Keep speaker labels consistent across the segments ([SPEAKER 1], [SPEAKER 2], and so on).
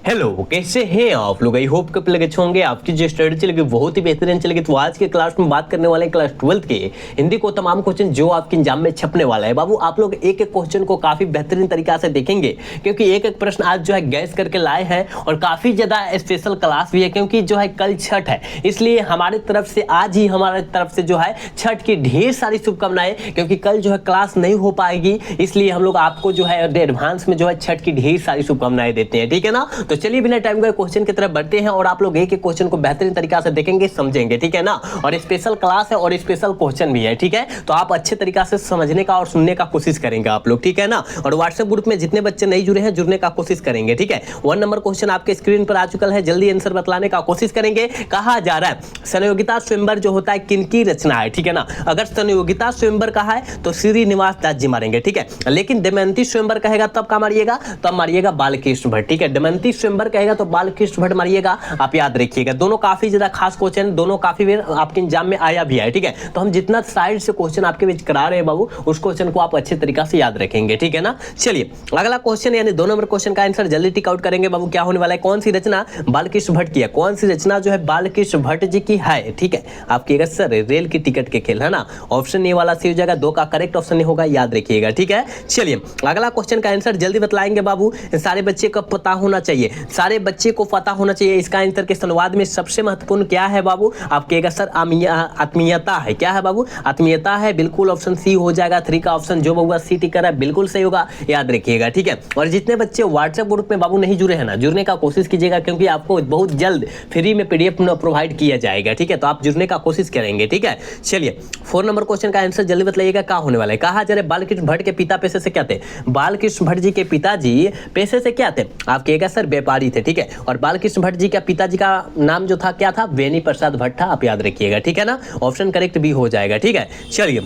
[SPEAKER 1] Hello, कैसे हैं आप लोग? आई होप कि लगे होंगे आपकी जो स्टडी चलेगी बहुत ही बेहतरीन चलेगी। तो आज के क्लास में बात करने वाले हैं क्लास 12 के हिंदी को तमाम क्वेश्चन जो आपके एग्जाम में छपने वाला है। बाबू आप लोग एक एक क्वेश्चन को काफी बेहतरीन तरीका से देखेंगे, क्योंकि एक एक प्रश्न आज जो है गैस करके लाए हैं और काफी ज्यादा स्पेशल क्लास भी है, क्योंकि जो है कल छठ है, इसलिए हमारी तरफ से आज ही हमारे तरफ से जो है छठ की ढेर सारी शुभकामनाएं, क्योंकि कल जो है क्लास नहीं हो पाएगी, इसलिए हम लोग आपको जो है एडवांस में जो है छठ की ढेर सारी शुभकामनाएं देते हैं। ठीक है ना? तो चलिए बिना टाइम गए क्वेश्चन की तरफ बढ़ते हैं और आप लोग एक एक क्वेश्चन को बेहतरीन तरीका से देखेंगे, समझेंगे। ठीक है ना? और स्पेशल क्लास है और स्पेशल क्वेश्चन भी है। ठीक है? तो आप अच्छे तरीका से समझने का और सुनने का कोशिश करेंगे आप लोग। ठीक है ना? और व्हाट्सएप ग्रुप में जितने बच्चे नहीं जुड़े हैं जुड़ने का कोशिश करेंगे। ठीक है? 1 नंबर क्वेश्चन आपके स्क्रीन पर आ चुका है, जल्दी आंसर बतलाने का कोशिश करेंगे। कहा जा रहा है संयोगिता स्वयंवर जो होता है किनकी रचना है? ठीक है ना? अगर संयोगिता स्वयंवर कहा है तो श्रीनिवास दास जी मारेंगे। ठीक है? लेकिन दमयंती स्वयंवर कहेगा तब क्या मारिएगा? तब मारिएगा बालकृष्ण भट्ट। ठीक है? दमयंती स्वयंवर कहेगा तो बालकृष्ण भट्ट मारिएगा। आप याद रखिएगा, दोनों काफी ज्यादा खास क्वेश्चन, दोनों काफी बार आपके एग्जाम में आया भी है। ठीक है? तो हम जितना साइड से क्वेश्चन आपके बीच करा रहे हैं बाबू, उस क्वेश्चन को आप अच्छे तरीका से याद रखेंगे। ठीक है ना? चलिए अगला क्वेश्चन यानी 2 नंबर क्वेश्चन का आंसर जल्दी टिक आउट करेंगे बाबू। क्या होने वाला है? कौन सी रचना बालकृष्ण भट्ट की है? कौन सी रचना जो है बालकृष्ण भट्ट जी की है? ठीक है? आपकी सर रेल की टिकट के खेल है ना, ऑप्शन ए वाला सही हो जाएगा, 2 का करेक्ट ऑप्शन होगा, याद रखिएगा। ठीक है? चलिए अगला क्वेश्चन का आंसर जल्दी बतलाएंगे बाबू। सारे बच्चे को पता होना चाहिए, सारे बच्चे को पता होना चाहिए इसका आंसर के संवाद में सबसे महत्वपूर्ण क्या है बाबू? आप कहेगा सर आत्मीयता है। क्या है बाबू? आत्मीयता है, बिल्कुल ऑप्शन सी हो जाएगा। 3 का ऑप्शन जो बाबू सी टिक कर रहा है बिल्कुल सही होगा, याद रखिएगा। ठीक है? और जितने बच्चे व्हाट्सएप ग्रुप में बाबू नहीं जुड़े हैं ना, जुड़ने का कोशिश कीजिएगा, क्योंकि आपको बहुत जल्द फ्री में पीडीएफ प्रोवाइड किया जाएगा। ठीक है? तो आप जुड़ने का कोशिश करेंगे। ठीक है? चलिए 4 नंबर क्वेश्चन का आंसर जल्दी बताइएगा क्या होने वाला है। कहा जा रहा है बालकृष्ण भट्ट के पिता पेशे से क्या थे? बालकृष्ण भट्ट जी के पिताजी पेशे से क्या थे? आप कहेगा सर व्यापारी थे। ठीक है? और बालकृष्ण भट्ट जी का पिताजी का नाम जो था क्या था? बेनी प्रसाद भट्ट था, आप याद रखिएगा। ठीक है ना? ऑप्शन करेक्ट भी हो जाएगा। ठीक है? चलिए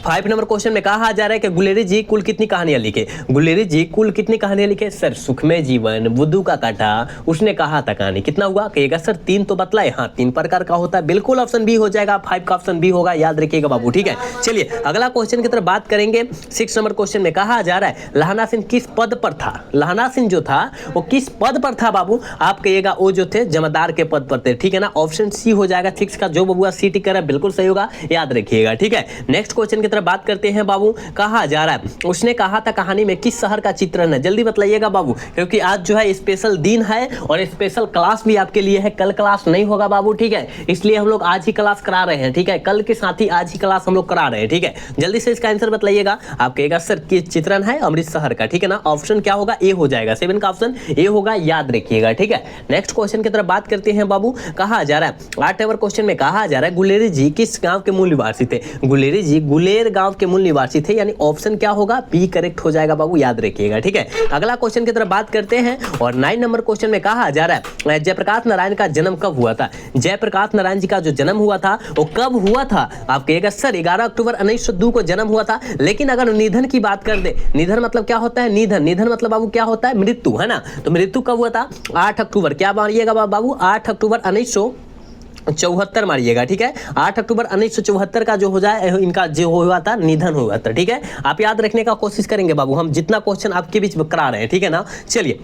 [SPEAKER 1] 5 नंबर क्वेश्चन में कहा जा रहा है कि गुलेरी जी कुल कितनी कहानियां लिखे? गुलेरी जी कुल कितनी कहानियां लिखे? सर सुखमय जीवन, बुद्धू का काटा, उसने कहा था कहानी, कितना हुआ? कहेगा सर 3 तो बतलाए। हाँ 3 प्रकार का होता है, बिल्कुल ऑप्शन बी हो जाएगा, 5 का ऑप्शन बी होगा, याद रखिएगा बाबू। ठीक है? चलिए अगला क्वेश्चन की तरफ बात करेंगे। 6 नंबर क्वेश्चन में कहा जा रहा है लहाना सिंह किस पद पर था? लहाना सिंह जो था वो किस पद पर था बाबू? आप कहिएगा वो जो थे जमादार के पद पर थे। ठीक है ना? ऑप्शन सी हो जाएगा। 6 का जो बबुआ सी टिक कर है बिल्कुल सही होगा, याद रखिएगा। ठीक है? नेक्स्ट क्वेश्चन तरफ बात करते हैं बाबू। कहा जा रहा है उसने कहा था कहानी में किस शहर का चित्रण है? जल्दी बताइएगा बाबू, क्योंकि आज जो है स्पेशल दिन है और स्पेशल क्लास भी आपके लिए है। कल क्लास नहीं होगा बाबू। ठीक है? इसलिए हम लोग आज ही क्लास करा रहे हैं। ठीक है? कल के साथ ही आज ही क्लास हम लोग करा रहे हैं। ठीक है? जल्दी से इसका आंसर बताइएगा। आप कहेगा सर किस चित्रण है? अमृत शहर का। ठीक है ना? ऑप्शन क्या होगा? ए हो जाएगा। 7 का ऑप्शन ए होगा, याद रखिएगा। ठीक है? नेक्स्ट क्वेश्चन की तरफ बात करते हैं बाबू। कहा जा रहा है 8 नंबर क्वेश्चन में कहा जा रहा है गुलेरी जी किस गांव के मूल निवासी थे? गुलेरी जी गुलेर गांव के मूल निवासी थे, यानी ऑप्शन क्या होगा? बी करेक्ट हो जाएगा बाबू, याद रखिएगा। ठीक है? अगला क्वेश्चन की तरफ बात करते हैं और 9 नंबर क्वेश्चन में कहा जा रहा है जयप्रकाश नारायण का जन्म कब हुआ था? जयप्रकाश नारायण जी का जो जन्म हुआ था वो कब हुआ था? आप कहिएगा सर 11 अक्टूबर 1902 को जन्म हुआ था। लेकिन अगर निधन की बात कर दे, निधन मतलब क्या होता है? निधन, निधन मतलब बाबू क्या होता है? मृत्यु, है ना? तो मृत्यु कब हुआ था? 8 अक्टूबर। क्या मारिएगा बाबू? 8 अक्टूबर 1974 मारिएगा। ठीक है? 8 अक्टूबर 1974 का जो हो जाए इनका जो हुआ था निधन हुआ था। ठीक है? आप याद रखने का कोशिश करेंगे बाबू, हम जितना क्वेश्चन आपके बीच करा रहे हैं। ठीक है ना? चलिए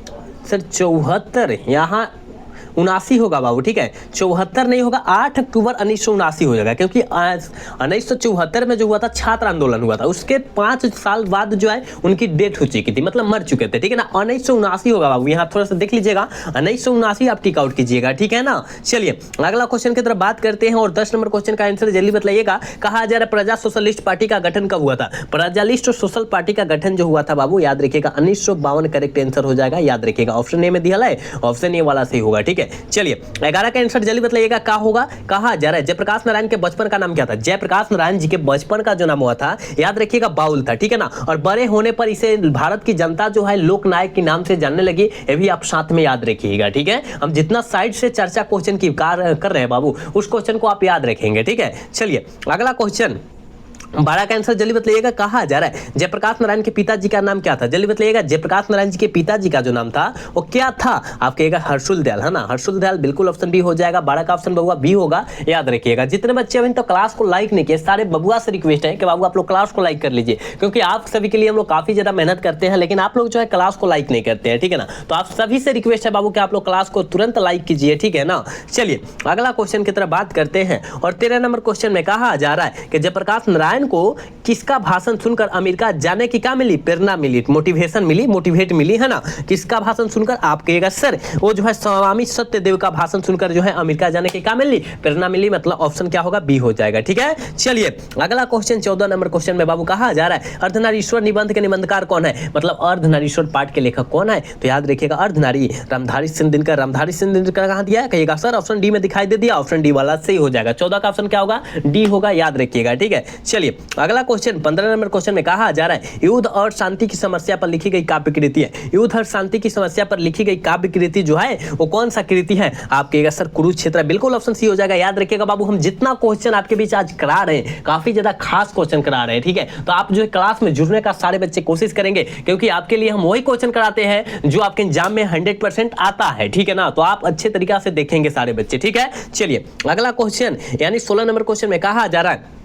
[SPEAKER 1] सर 74 यहाँ 79 होगा बाबू। ठीक है? 74 नहीं होगा, 8 अक्टूबर 1979 हो जाएगा, क्योंकि 1974 में जो हुआ था छात्र आंदोलन हुआ था, उसके 5 साल बाद जो है उनकी डेथ हो चुकी थी, मतलब मर चुके थे। ठीक है ना? 1979 होगा बाबू, यहाँ थोड़ा सा देख लीजिएगा, 1979 आप टिक आउट कीजिएगा। ठीक है ना? चलिए अगला क्वेश्चन की तरफ बात करते हैं और 10 नंबर क्वेश्चन का आंसर जल्दी बताइएगा। कहा जा रहा है प्रजा सोशलिस्ट पार्टी का गठन कब हुआ था? प्रजालिस्ट और सोशल पार्टी का गठन जो हुआ था बाबू, याद रखिएगा 1952 करेक्ट आंसर हो जाएगा, याद रखिएगा। ऑप्शन ए में दिया है, ऑप्शन ए वाला सही होगा। ठीक है? चलिए 11 का आंसर जल्दी बताइएगा क्या होगा? कहा जा रहा है जयप्रकाश नारायण के बचपन का नाम क्या था? जयप्रकाश नारायण जी के बचपन का जो नाम हुआ था, याद रखिएगा, बाउल था। ठीक है ना? और बड़े होने पर इसे भारत की जनता जो है लोक नायक के नाम से जानने लगी, ये भी आप साथ में याद रखिएगा। ठीक है? हम जितना साइड से चर्चा क्वेश्चन की कर रहे हैं बाबू, उस क्वेश्चन को आप याद रखेंगे। ठीक है? चलिए अगला क्वेश्चन 12 का आंसर जल्दी बताइएगा, कहा जा रहा है जयप्रकाश नारायण के पिताजी का नाम क्या था, जल्दी बताइएगा। जयप्रकाश नारायण जी के पिताजी का जो नाम था वो क्या था, आप कहिएगा हर्षुल दयाल, है ना, हर्षुल दयाल, बिल्कुल ऑप्शन बी हो जाएगा। 12 का ऑप्शन बबुआ बी होगा, याद रखिएगा। जितने बच्चे अभी तो क्लास को लाइक नहीं किए, सारे बबुआ से रिक्वेस्ट है कि बाबू आप लोग क्लास को लाइक कर लीजिए, क्योंकि आप सभी के लिए हम लोग काफी ज्यादा मेहनत करते हैं, लेकिन आप लोग जो है क्लास को लाइक नहीं करते हैं, ठीक है ना। तो आप सभी से रिक्वेस्ट है बाबू कि आप लोग क्लास को तुरंत लाइक कीजिए, ठीक है ना। चलिए अगला क्वेश्चन की तरफ बात करते हैं, और 13 नंबर क्वेश्चन में कहा जा रहा है कि जयप्रकाश नारायण को किसका भाषण सुनकर अमेरिका जाने की क्या मिली, प्रेरणा मिली, मोटिवेशन मिली, मोटिवेट मिली, है ना। किसका भाषण सुनकर, आप कहिएगा सर वो जो है स्वामी सत्यदेव का भाषण सुनकर जो है अमेरिका जाने की क्या मिली, प्रेरणा मिली, मतलब ऑप्शन क्या होगा, बी हो जाएगा, ठीक है। चलिए अगला क्वेश्चन 14 नंबर क्वेश्चन में बाबू कहा जा रहा है अर्धनारीश्वर निबंध के निबंधकार कौन है, मतलब अर्धनारीश्वर पाठ के लेखक कौन है, तो याद रखिएगा अर्धनारी रामधारी सिंह दिनकर। रामधारी सिंह दिनकर कहां दिया है, कहिएगा सर ऑप्शन डी में दिखाई दे दिया, ऑप्शन डी वाला सही हो जाएगा। 14 का ऑप्शन क्या होगा, डी होगा, याद रखिएगा, ठीक है। चलिए अगला क्वेश्चन 15 नंबर क्वेश्चन में कहा जा रहा है युद्ध और शांति की समस्या पर लिखी गई काव्य कृति है, युद्ध और शांति की समस्या पर लिखी गई काव्य कृति जो है वो कौन सा कृति है, आप कहिएगा सर कुरुक्षेत्र, बिल्कुल ऑप्शन सी हो जाएगा। याद रखिएगा बाबू हम जितना क्वेश्चन आपके बीच आज करा रहे हैं काफी ज्यादा खास क्वेश्चन करा रहे हैं, ठीक है। तो आप जो है क्लास में जुड़ने का सारे बच्चे कोशिश करेंगे, क्योंकि आपके लिए हम वही क्वेश्चन कराते हैं जो आपके एग्जाम में 100% आता है, ठीक है ना। तो आप अच्छे तरीके से देखेंगे सारे बच्चे, ठीक है। चलिए अगला क्वेश्चन यानी 16 नंबर क्वेश्चन में कहा जा रहा है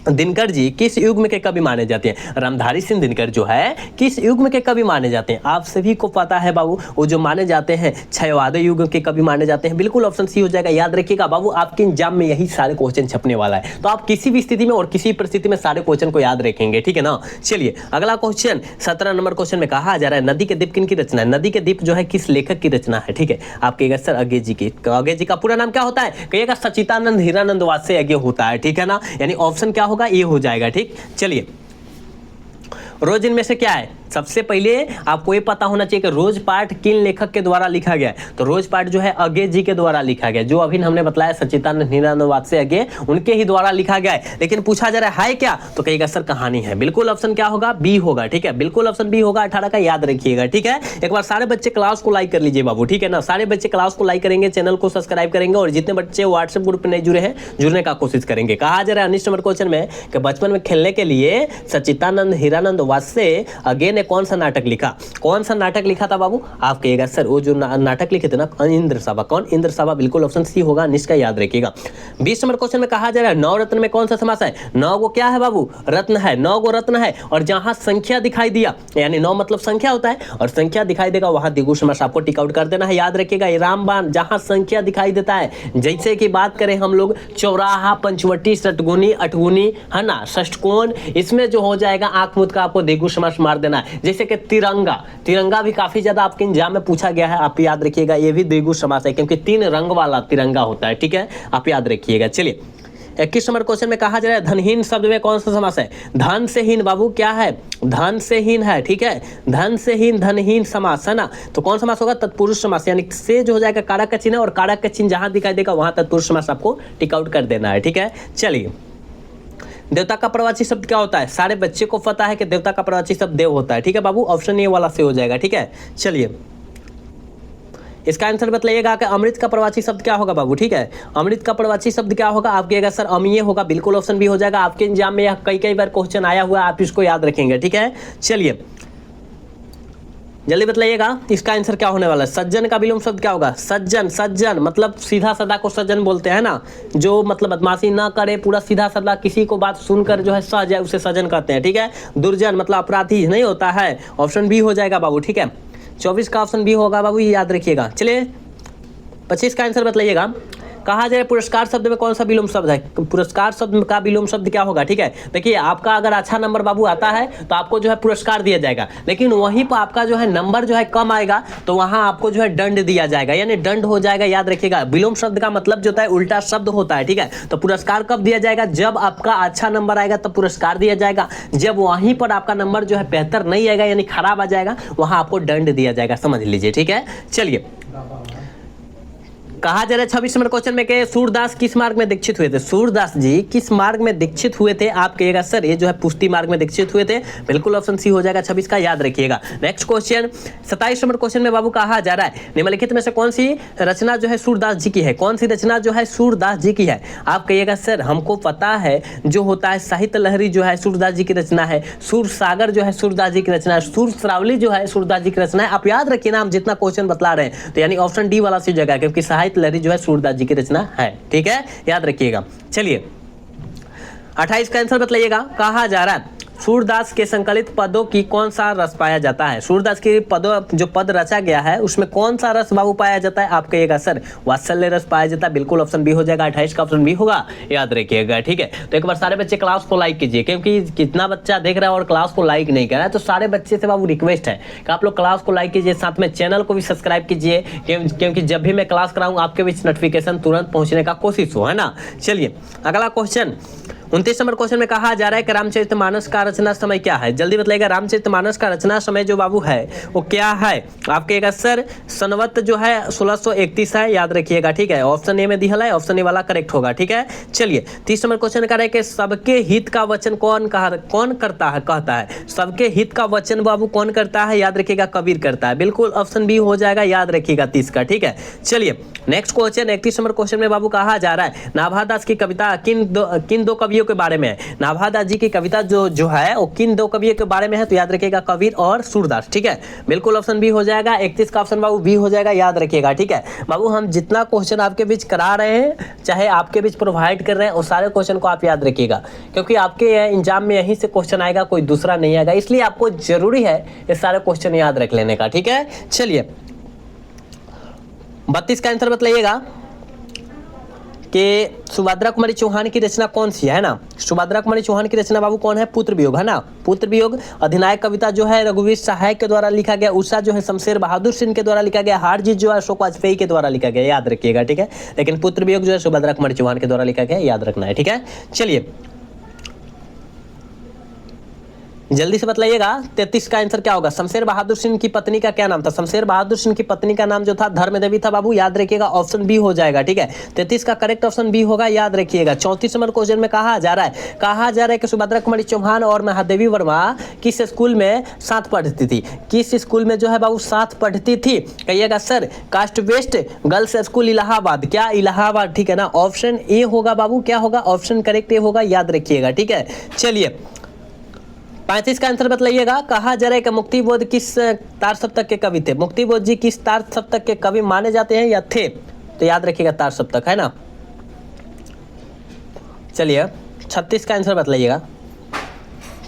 [SPEAKER 1] दिनकर जी किस युग में के कवि माने जाते हैं, रामधारी सिंह दिनकर जो है किस युग में के कवि माने जाते हैं, आप सभी को पता है बाबू वो जो माने जाते हैं क्षयवाद युग के कवि माने जाते हैं, बिल्कुल ऑप्शन सी हो जाएगा। याद रखिएगा बाबू आपके एग्जाम में यही सारे क्वेश्चन छपने वाला है, तो आप किसी भी स्थिति में और किसी परिस्थिति में सारे क्वेश्चन को याद रखेंगे, ठीक है ना। चलिए अगला क्वेश्चन 17 नंबर क्वेश्चन में कहा जा रहा है नदी के द्वीप किन की रचना है, नदी के द्वीप जो है किस लेखक की रचना है, ठीक है। आप कहिएगा सर अज्ञे जी की, अज्ञे जी का पूरा नाम क्या होता है, कहिएगा सच्चिदानंद हीरानंद वात्स्य अज्ञे होता है, ठीक है ना, यानी ऑप्शन क्या होगा, ये हो जाएगा, ठीक। चलिए रोज इनमें से क्या है, सबसे पहले आपको ये पता होना चाहिए कि रोज पाठ किन लेखक के द्वारा लिखा गया है, तो रोज पाठ जो है अज्ञे जी के द्वारा लिखा गया, जो अभी हमने बताया सच्चिदानंद हीरानंद वात्स्य अज्ञे उनके ही द्वारा लिखा गया है। लेकिन पूछा जा रहा है क्या, तो कहिएगा सर कहानी है, बिल्कुल ऑप्शन क्या होगा, बी होगा, ठीक है, बिल्कुल ऑप्शन बी होगा 18 का, याद रखिएगा, ठीक है। एक बार सारे बच्चे क्लास को लाइक कर लीजिए बाबू, ठीक है ना, सारे बच्चे क्लास को लाइक करेंगे, चैनल को सब्सक्राइब करेंगे, और जितने बच्चे व्हाट्सएप ग्रुप में नहीं जुड़े हैं जुड़ने का कोशिश करेंगे। कहा जा रहा है 19 नंबर क्वेश्चन में कि बचपन में खेलने के लिए सच्चिदानंद हीरानंद वात्स्य अज्ञे ने कौन सा नाटक लिखा, कौन सा नाटक लिखा था बाबू, आप कहिएगा सर वो जो नाटक लिखे थे ना इंद्र सभा, कौन, इंद्र सभा, बिल्कुल ऑप्शन सी होगा, निष्का, याद रखिएगा। 20 नंबर क्वेश्चन में कहा जा रहा है 9 रत्न में कौन सा समास है, 9 को क्या है बाबू, रत्न है, 9 को रत्न है, और जहां संख्या दिखाई दिया यानी 9 मतलब संख्या होता है, और संख्या दिखाई देगा वहां द्विगु समास आपको टिक आउट कर देना है, याद रखिएगा। ये रामबाण जहां संख्या दिखाई देता है, जैसे कि बात करें हम लोग चौराहा, पंचवटी, षटगुनी, अठगुनी, है ना, षष्टकोण, इसमें जो हो जाएगा आंख मूंद का आपको द्विगु समास मार देना है। जैसे कि तिरंगा, तिरंगा भी काफी ज्यादा आपके एग्जाम में पूछा गया है, आप याद रखिएगा, ये भी द्विगु समास है क्योंकि 3 रंग वाला तिरंगा होता है, ठीक है, आप याद रखिएगा। चलिए 21 नंबर क्वेश्चन में कहा जा रहा है धनहीन शब्द में कौन सा समास है, धन से हीन बाबू क्या है, धन से हीन है, ठीक है, धन से हीन धनहीन समास है ना, तो कौन समास होगा, तत्पुरुष समास, यानी से जो हो जाएगा कारक का चिन्ह, और कारक का चिन्ह जहां दिखाई देगा वहां तत्पुरुष समास आपको टिक आउट कर देना है, ठीक है। चलिए देवता का प्रवाची शब्द क्या होता है, सारे बच्चे को पता है कि देवता का प्रवाची शब्द देव होता है, ठीक है बाबू, ऑप्शन ए वाला से हो जाएगा, ठीक है। चलिए इसका आंसर बताइएगा कि अमृत का प्रवाची शब्द क्या होगा बाबू, ठीक है, अमृत का प्रवाची शब्द क्या होगा, आप कहिएगा सर अमीय होगा, बिल्कुल ऑप्शन भी हो जाएगा। आपके एग्जाम में यह कई बार क्वेश्चन आया हुआ है, आप इसको याद रखेंगे, ठीक है। चलिए जल्दी बताइएगा इसका आंसर क्या होने वाला है, सज्जन का विलोम शब्द क्या होगा, सज्जन, सज्जन मतलब सीधा साधा को सज्जन बोलते हैं ना, जो मतलब बदमाशी ना करे, पूरा सीधा साधा किसी को बात सुनकर जो है सह जाए उसे सज्जन कहते हैं, ठीक है। दुर्जन मतलब अपराधी नहीं होता है, ऑप्शन बी हो जाएगा बाबू, ठीक है। 24 का ऑप्शन बी होगा बाबू, ये याद रखिएगा। चलिए 25 का आंसर बताइएगा, कहा जाए पुरस्कार शब्द में कौन सा विलोम शब्द है, पुरस्कार शब्द का विलोम शब्द क्या होगा, ठीक है। देखिए आपका अगर अच्छा नंबर बाबू आता है तो आपको जो है पुरस्कार दिया जाएगा, लेकिन वहीं पर आपका जो है नंबर जो है कम आएगा तो वहां आपको जो है दंड दिया जाएगा, यानी दंड हो जाएगा, याद रखिएगा। विलोम शब्द का मतलब जो होता है उल्टा शब्द होता है, ठीक है। तो पुरस्कार कब दिया जाएगा, जब आपका अच्छा नंबर आएगा तब पुरस्कार दिया जाएगा, जब वहीं पर आपका नंबर जो है बेहतर नहीं आएगा यानी खराब आ जाएगा वहां आपको दंड दिया जाएगा, समझ लीजिए, ठीक है। चलिए कहा जा रहा है 26 नंबर क्वेश्चन में कि सूरदास किस मार्ग में दीक्षित हुए थे? सूरदास जी किस मार्ग में दीक्षित हुए थे? आप कहिएगा सर ये जो है पुष्टि मार्ग में दीक्षित हुए थे। बिल्कुल ऑप्शन सी हो जाएगा 26 का, याद रखिएगा। नेक्स्ट क्वेश्चन 27 नंबर क्वेश्चन में बाबू कहा जा रहा है निम्नलिखित में से कौन सी रचना जो है सूरदास जी की है? कौन सी रचना जो है सूरदास जी की है? आप कहिएगा सर हमको पता है जो होता है साहित्य लहरी जो है सूरदास जी की रचना है, सूर सागर जो है सूरदास जी की रचना है, सूर श्रावली जो है सूरदास जी की रचना है। आप याद रखिए ना, हम जितना क्वेश्चन बतला रहे हैं, तो यानी ऑप्शन डी वाला सी जगह, क्योंकि साहित्य लहरी जो है सूरदास जी की रचना है। ठीक है, याद रखिएगा। चलिए 28 का आंसर बतलाइएगा। कहा जा रहा है सूरदास के संकलित पदों की कौन सा रस पाया जाता है? सूरदास के पदों जो पद रचा गया है उसमें कौन सा रस बाबू पाया जाता है? आप कहिएगा सर वात्सल्य रस पाया जाता है। बिल्कुल ऑप्शन बी हो जाएगा, 28 का ऑप्शन बी होगा, याद रखिएगा। ठीक है, तो एक बार सारे बच्चे क्लास को लाइक कीजिए, क्योंकि कितना बच्चा देख रहा है और क्लास को लाइक नहीं कर रहा है, तो सारे बच्चे से बाबू रिक्वेस्ट है कि आप लोग क्लास को लाइक कीजिए, साथ में चैनल को भी सब्सक्राइब कीजिए, क्योंकि जब भी मैं क्लास कराऊँ आपके बीच नोटिफिकेशन तुरंत पहुंचने का कोशिश हो, है ना। चलिए अगला क्वेश्चन 29 नंबर क्वेश्चन में कहा जा रहा है कि रामचरितमानस का रचना समय क्या है? जल्दी बताइएगा, रामचरितमानस का रचना समय जो बाबू है वो क्या है? आप कहिएगा सर संवत जो है 1631 है, याद रखिएगा। ठीक है, ऑप्शन ए में दिया है, ऑप्शन ए वाला करेक्ट होगा। ठीक है, चलिए 30 नंबर क्वेश्चन कह रहा है कि सबके हित का वचन कौन कहता है? सबके हित का वचन बाबू कौन करता है? याद रखिएगा, कबीर करता है। बिल्कुल ऑप्शन बी हो जाएगा, याद रखिएगा 30 का। ठीक है, चलिए नेक्स्ट क्वेश्चन 31 नंबर क्वेश्चन में बाबू कहा जा रहा है नाभादास की कविता किन दो कवियों के बारे में है? नाभादास जी की कविता जो है वो किन दो कवियों के बारे में है? तो याद रखिएगा कबीर और सूरदास। ठीक है, बिल्कुल ऑप्शन बी हो जाएगा। 31 का ऑप्शन बाबू बी हो जाएगा, याद रखिएगा। ठीक है बाबू, हम जितना क्वेश्चन आपके बीच करा रहे हैं, चाहे आपके बीच प्रोवाइड कर रहे हैं, उस सारे क्वेश्चन को आप याद रखिएगा, क्योंकि आपके एग्जाम में यहीं से क्वेश्चन आएगा, कोई दूसरा नहीं आएगा, इसलिए आपको जरूरी है ये सारे क्वेश्चन याद रख लेने का। ठीक है, चलिए 32 का आंसर बतलाइएगा कि सुभद्रा कुमारी चौहान की रचना कौन सी है ना? सुभद्रा कुमारी चौहान की रचना बाबू कौन है? पुत्र वियोग, है ना। पुत्र वियोग। अधिनायक कविता जो है रघुवीर सहाय के द्वारा लिखा गया। उषा जो है शमशेर बहादुर सिंह के द्वारा लिखा गया। हार जीत जो है अशोक वाजपेयी के द्वारा लिखा गया, याद रखिएगा। ठीक है, लेकिन पुत्र वियोग जो है सुभद्रा कुमारी चौहान के द्वारा लिखा गया, याद रखना है। ठीक है, चलिए जल्दी से बतलाइएगा 33 का आंसर क्या होगा? शमशेर बहादुर सिंह की पत्नी का क्या नाम था? शमशेर बहादुर सिंह की पत्नी का नाम जो था धर्मदेवी था बाबू, याद रखिएगा, ऑप्शन बी हो जाएगा। ठीक है, 33 का करेक्ट ऑप्शन बी होगा, याद रखिएगा। 34 नंबर क्वेश्चन में कहा जा रहा है कि सुभद्रा कुमारी चौहान और महादेवी वर्मा किस स्कूल में साथ पढ़ती थी? किस स्कूल में जो है बाबू साथ पढ़ती थी? कहिएगा sir Crosthwaite girls school Allahabad. क्या इलाहाबाद? ठीक है ना, ऑप्शन ए होगा बाबू। क्या होगा? ऑप्शन करेक्ट ए होगा, याद रखिएगा। ठीक है, चलिए 35 का आंसर बतलाइएगा। कहा जा रहा है कि मुक्तिबोध किस तार सप्तक के कवि थे? मुक्तिबोध जी किस तार सप्तक के कवि माने जाते हैं या थे? तो याद रखिएगा तार सप्तक, है ना। चलिए 36 का आंसर बतलाइएगा।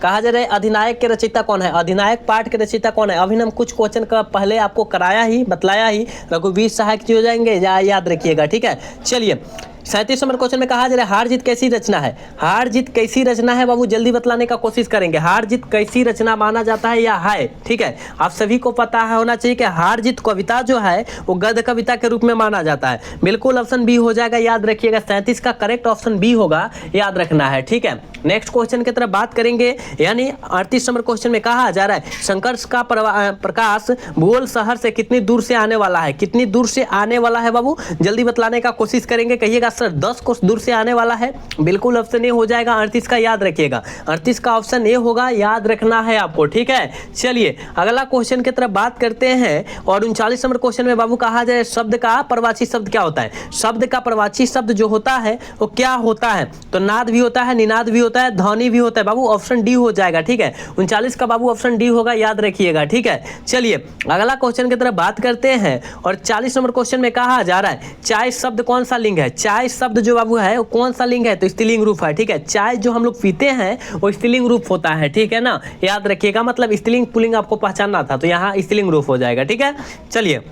[SPEAKER 1] कहा जा रहा है अधिनायक के रचयिता कौन है? अधिनायक पाठ के रचयिता कौन है? अभी हम कुछ क्वेश्चन का पहले आपको कराया ही, बतलाया ही, रघुवीर सहाय जी हो जाएंगे, याद रखिएगा। ठीक है, चलिए 37 नंबर क्वेश्चन में कहा जा रहा है हार जीत कैसी रचना है? हार जीत कैसी रचना है बाबू, जल्दी बतलाने का कोशिश करेंगे। हार जीत कैसी रचना माना जाता है या है? ठीक है, आप सभी को पता है होना चाहिए कि हार जीत कविता जो है वो गद्य कविता के रूप में माना जाता है। बिल्कुल ऑप्शन बी हो जाएगा, याद रखिएगा। 37 का करेक्ट ऑप्शन बी होगा, याद रखना है। ठीक है, नेक्स्ट क्वेश्चन की तरफ बात करेंगे, यानी 38 नंबर क्वेश्चन में कहा जा रहा है संघर्ष का प्रकाश भूगोल शहर से कितनी दूर से आने वाला है? कितनी दूर से आने वाला है बाबू, जल्दी बतलाने का कोशिश करेंगे। कहिएगा सर 10 कोस दूर से आने वाला है। बिल्कुल ऑप्शन ए हो जाएगा 38 का, याद रखिएगा। 38 का ऑप्शन ए होगा, याद रखना है आपको। ठीक है, चलिए अगला क्वेश्चन की तरफ बात करते हैं। और 39 नंबर क्वेश्चन में बाबू कहा जाए शब्द का प्रवाची शब्द क्या होता है? शब्द का प्रवाची शब्द जो होता है वो क्या होता है? तो नाद भी होता है, निनाद भी होता है, ध्वनि भी होता है बाबू, ऑप्शन डी हो जाएगा। ठीक है, 39 का बाबू ऑप्शन डी होगा, याद रखिएगा। ठीक है, चलिए अगला क्वेश्चन की तरफ बात करते हैं। और 40 नंबर क्वेश्चन में कहा जा रहा है चाय शब्द कौन सा लिंग है? चाय शब्द जो बाबू है वो कौन सा लिंग है? तो स्त्रीलिंग रूप है। ठीक है, चाय जो हम लोग पीते हैं वो स्त्रीलिंग रूप होता है। ठीक है ना, याद रखिएगा, मतलब स्त्रीलिंग पुल्लिंग आपको पहचानना था, तो यहाँ स्त्रीलिंग रूप हो जाएगा। ठीक है, चलिए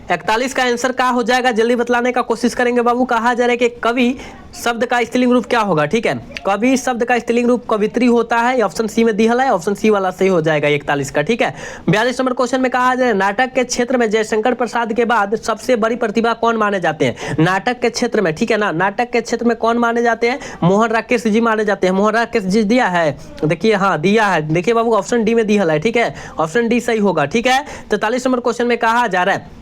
[SPEAKER 1] 41 का आंसर क्या हो जाएगा, जल्दी बतलाने का कोशिश करेंगे बाबू। कहा जा रहा है कि कवि शब्द का स्त्रीलिंग रूप क्या होगा? ठीक है, कवि शब्द का स्त्रीलिंग रूप कवित्री होता है, ऑप्शन सी में दिया है, ऑप्शन सी वाला सही हो जाएगा 41 का। ठीक है, 42 नंबर क्वेश्चन में कहा जा रहा है नाटक के क्षेत्र में जयशंकर प्रसाद के बाद सबसे बड़ी प्रतिभा कौन माने जाते हैं? नाटक के क्षेत्र में, ठीक है ना, नाटक के क्षेत्र में कौन माने जाते हैं? मोहन राकेश जी माने जाते हैं। मोहन राकेश जी दिया है, देखिए, हाँ दिया है, देखिए बाबू ऑप्शन डी में दिया है। ठीक है, ऑप्शन डी सही होगा। ठीक है, 43 नंबर क्वेश्चन में कहा जा रहा है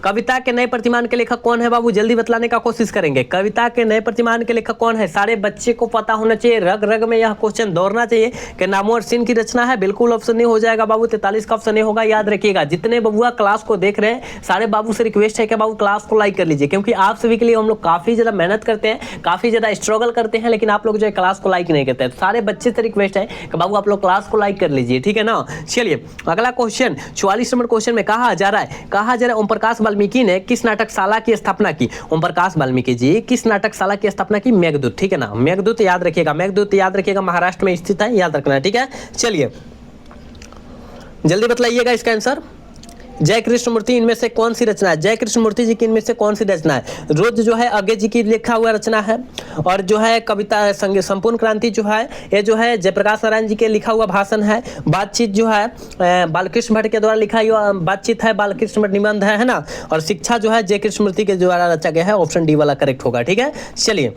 [SPEAKER 1] कविता के नए प्रतिमान के लेखक कौन है बाबू, जल्दी बतलाने का कोशिश करेंगे। कविता के नए प्रतिमान के लेखक कौन है, सारे बच्चे को पता होना चाहिए, रग रग में यह क्वेश्चन दौड़ना चाहिए कि नामो और सीन की रचना है। बिल्कुल ऑप्शन नहीं हो जाएगा बाबू, 43 का ऑप्शन नहीं होगा। याद रखिएगा जितने बबुआ क्लास को देख रहे हैं सारे बाबू से रिक्वेस्ट है कि बाबू क्लास को लाइक कर लीजिए, क्योंकि आप सभी के लिए हम लोग काफी ज्यादा मेहनत करते हैं, काफी ज्यादा स्ट्रगल करते हैं, लेकिन आप लोग जो है क्लास को लाइक नहीं करते हैं। सारे बच्चे से रिक्वेस्ट है कि बाबू आप लोग क्लास को लाइक कर लीजिए, ठीक है ना। चलिए अगला क्वेश्चन 44 नंबर क्वेश्चन में कहा जा रहा है ओम प्रकाश वाल्मीकि ने किस नाटकशाला की स्थापना की। ओम प्रकाश वाल्मीकि जी किस नाटकशाला की स्थापना की, मेघदूत, ठीक है ना। मेघदूत याद रखिएगा, मेघदूत याद रखिएगा, महाराष्ट्र में स्थित है, याद रखना है, ठीक है। चलिए जल्दी बतलाइएगा इसका आंसर। जय कृष्ण मूर्ति इनमें से कौन सी रचना है, जय कृष्ण मूर्ति जी की इनमें से कौन सी रचना है। रोज जो है अज्ञे जी की लिखा हुआ रचना है, और जो है कविता संपूर्ण क्रांति जो है ये जो है जयप्रकाश नारायण जी के लिखा हुआ भाषण है। बातचीत जो है बालकृष्ण भट्ट के द्वारा लिखा हुआ बातचीत है, बालकृष्ण भट्ट निबंध है ना। और शिक्षा जो है जय कृष्ण मूर्ति के द्वारा रचा गया है, ऑप्शन डी वाला करेक्ट होगा, ठीक है। चलिए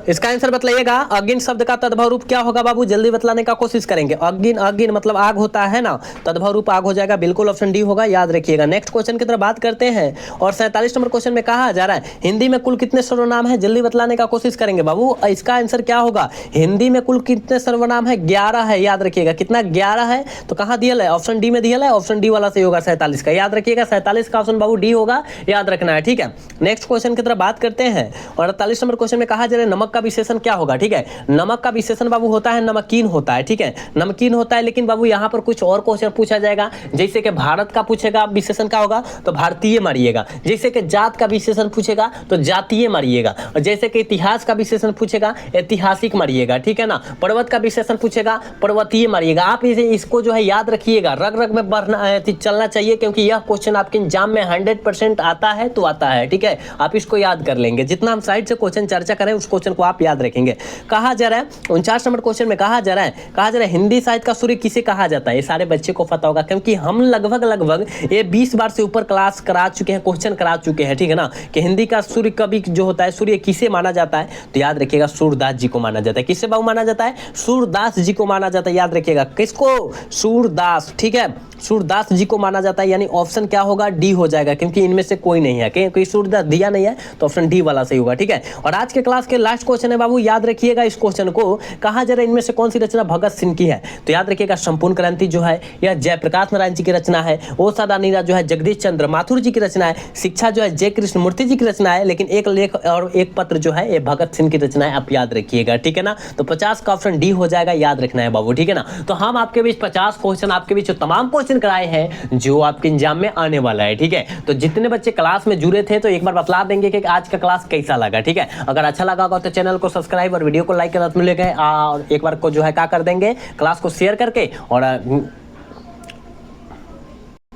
[SPEAKER 1] इसका आंसर बतलाइएगा। अग्नि शब्द का तद्भव रूप क्या होगा बाबू, जल्दी बतलाने का कोशिश करेंगे। अग्नि मतलब आग होता है ना, तद्भव रूप आग हो जाएगा, बिल्कुल ऑप्शन डी होगा, याद रखिएगा। नेक्स्ट क्वेश्चन की तरफ बात करते हैं, और 47 नंबर क्वेश्चन में कहा जा रहा है हिंदी में कुल कितने सर्वनाम है, जल्दी बतलाने का कोशिश करेंगे बाबू। इसका आंसर क्या होगा, हिंदी में कुल कितने सर्वनाम है, 11 है, याद रखिएगा। कितना, 11 है। तो कहाँ दिया है, ऑप्शन डी में दिया है, ऑप्शन डी वाला सही होगा 47 का, याद रखिएगा। 47 का ऑप्शन बाबू डी होगा, याद रखना है, ठीक है। नेक्स्ट क्वेश्चन की तरफ बात करते हैं, और 48 नंबर क्वेश्चन में कहा जा रहा है नमक का विशेषण क्या होगा, ठीक है। नमक का विशेषण बाबू होता है नमकीन होता है, ठीक है, नमकीन होता है। लेकिन बाबू यहाँ पर कुछ और क्वेश्चन पूछा जाएगा, जैसे कि भारत का पूछेगा विशेषण क्या होगा, तो भारतीय मारिएगा। जैसे कि जात का विशेषण पूछेगा तो जातीय मारिएगा, और जैसे कि इतिहास का विशेषण पूछेगा ऐतिहासिक मारिएगा, ठीक है ना। पर्वत का विशेषण पूछेगा पर्वतीय मारिएगा। आप इसको जो है याद रखिएगा, रग रग में बढ़ना चलना चाहिए, क्योंकि यह क्वेश्चन आपके एग्जाम में 100% आता है तो आता है, ठीक है। आप इसको याद कर लेंगे, जितना हम साइड से क्वेश्चन चर्चा करें उस क्वेश्चन को आप याद रखेंगे। कहा जा रहा है 49 नंबर क्वेश्चन में कहा जा रहा है हिंदी साहित्य का सूर्य किसे कहा जाता है। ये सारे बच्चे को पता होगा, क्योंकि हम लगभग ये 20 बार से ऊपर क्लास करा चुके हैं, क्वेश्चन करा चुके हैं, ठीक है ना, कि हिंदी का सूर्य कवि जो होता है सूर्य किसे माना जाता है। तो याद रखिएगा सूरदास जी को माना जाता है। किससे बाबू माना जाता है, सूरदास जी को माना जाता है, याद रखिएगा। किसको, सूरदास, ठीक है, सूरदास जी को माना जाता है। यानी ऑप्शन क्या होगा, डी हो जाएगा, क्योंकि इनमें से कोई नहीं है, क्योंकि सूरदास दिया नहीं है, तो ऑप्शन डी वाला सही होगा, ठीक है। और आज के क्लास के लास्ट क्वेश्चन है बाबू, याद रखिएगा इस क्वेश्चन को। कहा जा रहा है इनमें से कौन सी रचना भगत सिंह की है। तो याद रखिएगा संपूर्ण क्रांति जो है यह जयप्रकाश नारायण जी की रचना है। ओ सदा नीरा जो है जगदीश चंद्र माथुर जी की रचना है। शिक्षा जो है जय कृष्ण मूर्ति जी की रचना है। लेकिन एक लेख और एक पत्र जो है ये भगत सिंह की रचना है, आप याद रखिएगा, ठीक है ना। तो 50 का ऑप्शन डी हो जाएगा, याद रखना है बाबू, ठीक है ना। तो हम आपके बीच 50 क्वेश्चन आपके बीच तमाम क्वेश्चन कराए हैं जो आपके एग्जाम में आने वाला है, ठीक है। तो जितने बच्चे क्लास में जुड़े थे तो एक बार बतला देंगे कि आज का क्लास कैसा लगा, ठीक है। अगर अच्छा लगा होगा तो चैनल को सब्सक्राइब और वीडियो को लाइक करना मिलेगा, और एक बार को जो है क्या कर देंगे, क्लास को शेयर करके और